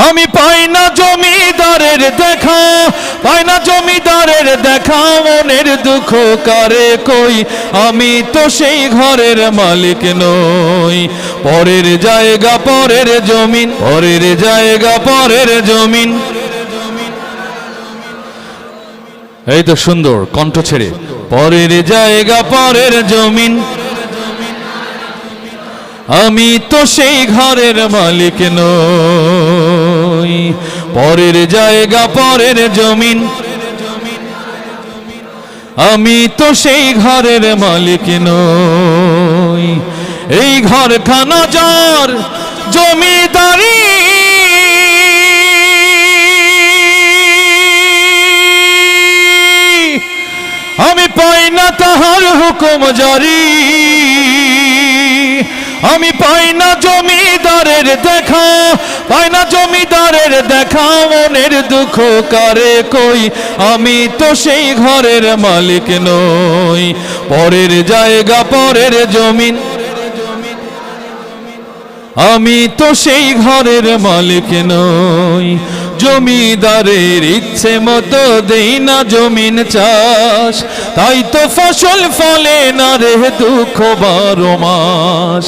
আমি পাই না জমিদারের দেখা, পাই না জমিদারের দেখা, মনের দুঃখ কারে কই, আমি তো সেই ঘরের মালিক নই। পরের জায়গা পরের জমিন, পরের জায়গা পরের জমিন। এই তো সুন্দর কণ্ঠ ছেড়ে, পরের জায়গা পরের জমিন, আমি তো সেই ঘরের মালিক নই। পরের জায়গা পরের জমিন, আমি তো সেই ঘরের মালিক নই। এই ঘরখানা যার জমিদারি, আমি পাই না তাহার হুকুম জারি। আমি পাই না জমিদারের দেখা, পাই না জমিদারের দেখা, মনের দুঃখ কারে কই, আমি তো সেই ঘরের মালিক নই। পরের জায়গা পরের জমিন, আমি তো সেই ঘরের মালিক নই। জমিদারের ইচ্ছে মতো দেই না জমিন চাষ, তাই তো ফসল ফলে না রে দুঃখ 12 মাস।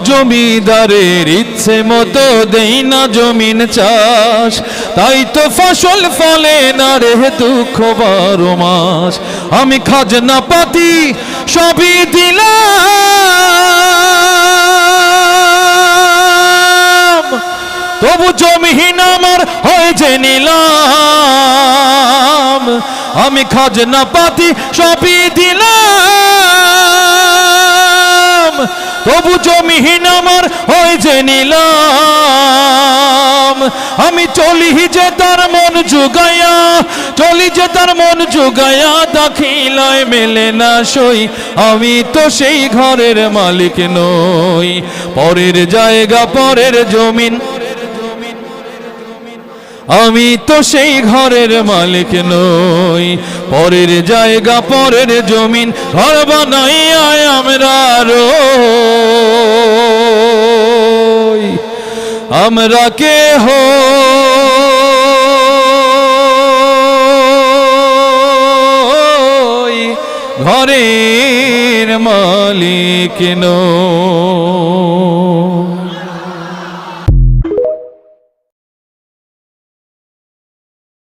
জমিদারের ইচ্ছে মতো দেই না জমিন চাষ, তাই তো ফসল ফলে না রে দুঃখ 12 মাস। আমি খাজনা পাতি সবই দিলাম, তবু জমিহীন আমার হয় যে নিলাম। আমি খাজনা পাতি সবই দিলাম, তবু জমিহীন আমার হয় যে নিলাম। আমি চলি যে তার মন জুগায়া, চলি যে তার মন জুগায়া, দাখিলায় মেলে না সই, আমি তো সেই ঘরের মালিক নই। পরের জায়গা পরের জমিন, আমি তো সেই ঘরের মালিক নই। পরের জায়গা পরের জমিন, ঘর বানাইয়া আমরা রই, আমরা কেহ ঘরের মালিক নই।